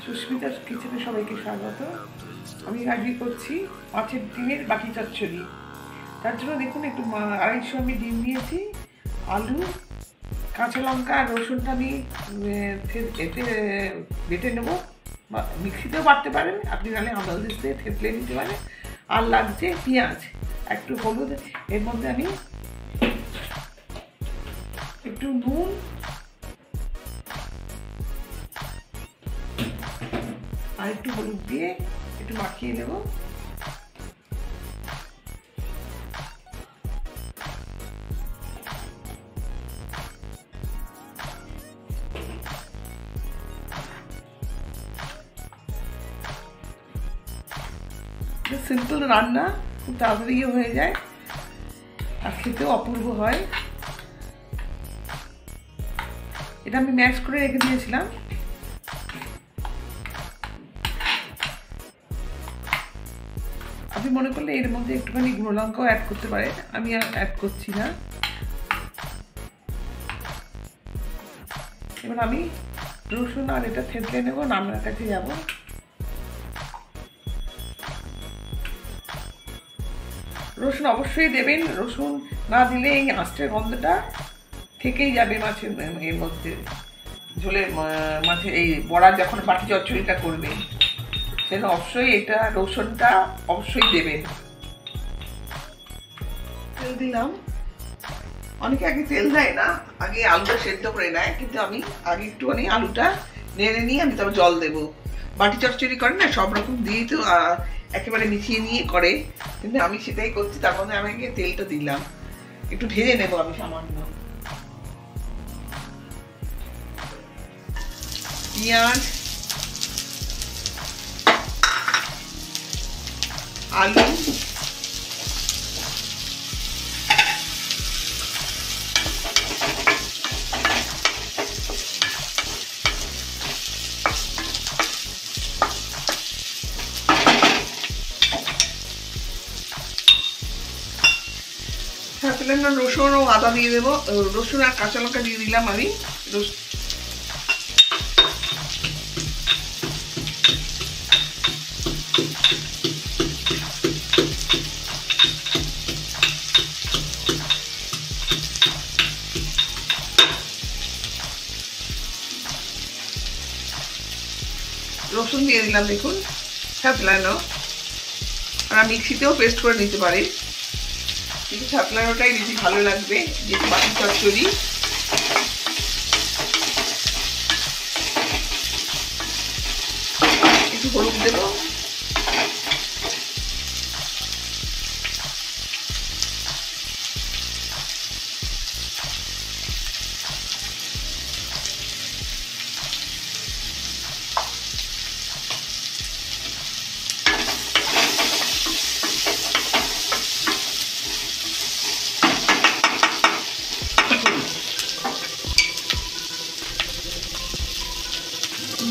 সুস্মিতার কিচেনে সবাইকে স্বাগত। আমি আজকে করছি মাছের ডিমের বাটি চচ্চড়ি। তার জন্য দেখুন একটু 250 আমি ডিম নিয়েছি, আলু, কাঁচা লঙ্কা আর রসুনটা আমি এতে বেটে নেবো। মিক্সিতেও বাটতে পারেন আপনি, নাহলে আমল দিয়ে থেতলে নিতে পারেন। আর লাগছে পেঁয়াজ, একটু হলুদ, এর মধ্যে আমি একটু নুন, আর একটু হলুদ দিয়ে একটু মাখিয়ে নেব। সিম্পল রান্না, খুব তাড়াতাড়ি হয়ে যায় আর খেতেও অপূর্ব হয়। এটা আমি ম্যাশ করে রেখে দিয়েছিলাম। আপনি মনে করলে এর মধ্যে একটুখানি গুঁড়ো লঙ্কাও অ্যাড করতে পারেন, আমি আর অ্যাড করছি না। এবার আমি রসুন আর এটা থেতলে নেব, রান্নার কাছে যাব। রসুন অবশ্যই দেবেন, রসুন না দিলে এই আঁচটার গন্ধটা থেকেই যাবে মাছের এর মধ্যে। ঝোলের মাছে এই বড়া যখন বাটি চচ্চড়িটা করবে সেটা অবশ্যই এটা রসুনটা অবশ্যই দেবেন। তেল দিলাম। অনেকে আগে তেল দেয় না, আগে আলুটা সেদ্ধ করে নেয়, কিন্তু আমি আগে একটুখানি আলুটা নেড়ে নিয়ে আমি তারপর জল দেবো। বাটি চচ্চড়ি করে না সব রকম দিয়েই তো একেবারে মিশিয়ে নিয়ে করে, কিন্তু আমি সেটাই করছি। তার মধ্যে আমি আগে তেলটা দিলাম, একটু ভেজে নেবো আমি সামান্য। পেঁয়াজ, আলু, রসুন ও আদা দিয়ে দেবো। রসুন আর কাঁচা লঙ্কা দিয়ে দিলাম আমি। রসুন দিয়ে দিলাম, দেখুন ছাতলানো। আর মিক্সিতেও পেস্ট করে নিতে পারি, কিন্তু ছাতলানোটাই বেশি ভালো লাগবে, যেহেতু বাটি চচ্চড়ি। একটু হলুদ দেবো,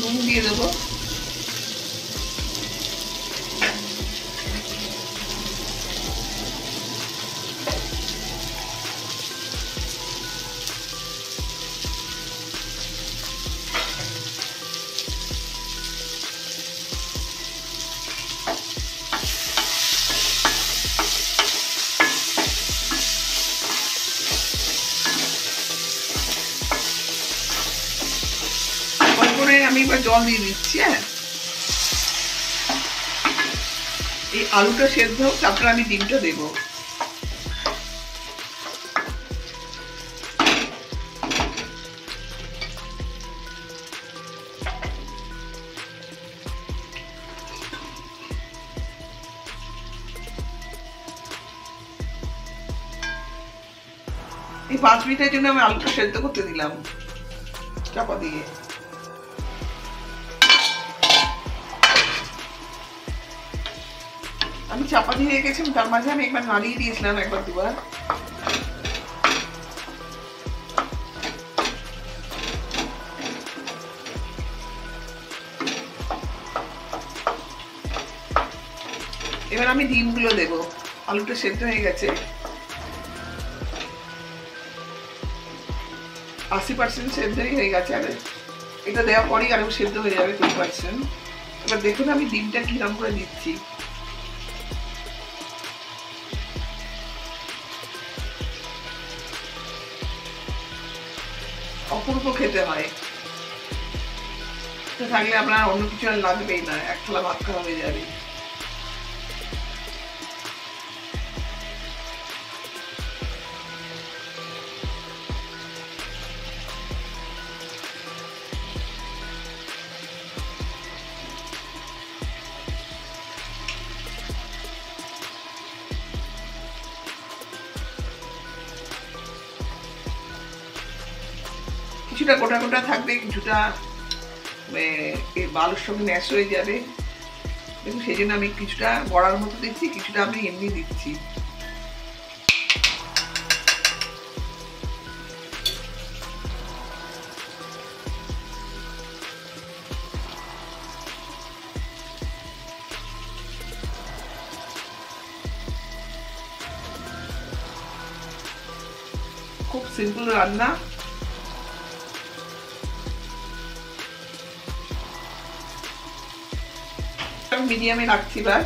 নুন দিয়ে দেবো। আমি এবার জল দিয়ে দিচ্ছি। এই আলুটা সেদ্ধ হোক, তারপরে আমি ডিমটা দেবো। এই 5 মিনিটের জন্য আমি আলুটা সেদ্ধ করতে দিলাম চাপা দিয়ে। আমি চাপা দিয়ে রেখেছি, তার মাঝে আমি একবার নাড়িয়ে দিয়েছিলাম, একবার দুবার। এবার আমি ডিমগুলো দেবো। আলুটা সেদ্ধ হয়ে গেছে, 80% সেদ্ধই হয়ে গেছে। আর এটা দেওয়ার পরেই আরো সেদ্ধ হয়ে যাবে 2%। এবার দেখুন আমি ডিমটা কিরম করে দিচ্ছি। অপূর্ব খেতে হয়, থাকলে আপনার অন্য কিছু আর লাগবেই না, এক থালা ভাত খাওয়া হয়ে যাবে। কিছুটা গোটা গোটা থাকবে, কিছুটা বালুর সঙ্গে ম্যাশ হয়ে যাবে। দেখুন সেই জন্য আমি কিছুটা বড়ার মতো দিচ্ছি, কিছুটা আমি এমনি দিচ্ছি। খুব সিম্পল রান্না। মিডিয়ামে রাখছি এবার।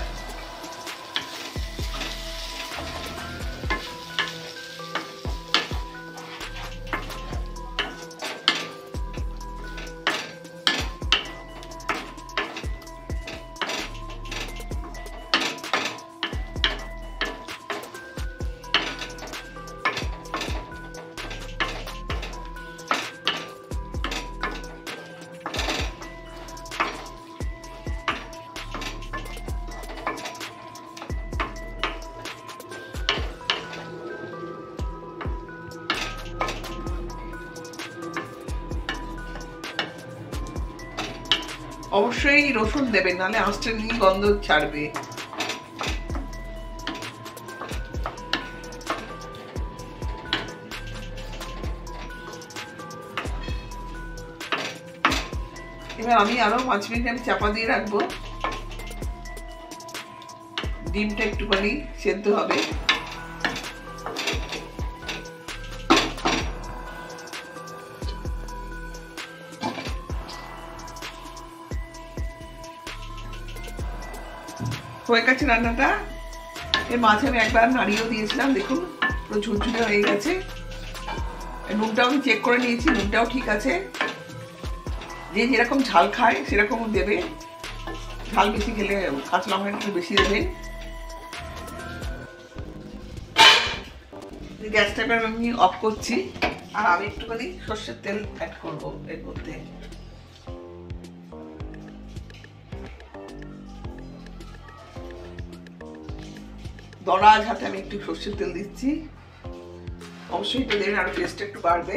অবশ্যই রসুন দেবেন, নাহলে আঁচটা নিয়ে গন্ধ ছাড়বে। এবার আমি আরো 5 মিনিট আমি চাপা দিয়ে রাখবো, ডিমটা একটুখানি সেদ্ধ হবে। হয়ে গেছে রান্নাটা। এর মাঝে আমি একবার নাড়িয়েও দিয়েছিলাম, দেখুন পুরো ঝুরঝুরে হয়ে গেছে। নুনটাও আমি চেক করে নিয়েছি, নুনটাও ঠিক আছে। যে যেরকম ঝাল খায় সেরকম দেবে, ঝাল বেশি খেলে কাঁচা লঙ্কা একটু বেশি দেবেন। গ্যাসটা এবার আমি অফ করছি, আর আমি একটুখানি সর্ষের তেল অ্যাড করবো এর মধ্যে। দরাজ হাতে আমি একটু সর্ষের তেল দিচ্ছি, অবশ্যই এটা দেবেন, আরো টেস্ট একটু বাড়বে।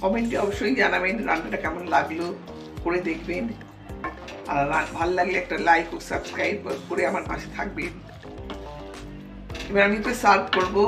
কমেন্টে অবশ্যই জানাবেন রান্নাটা কেমন লাগলো, করে দেখবেন। আর ভালো লাগলে একটা লাইক ও সাবস্ক্রাইব করে আমার পাশে থাকবেন। এবার আমি তো সার্ভ করবো।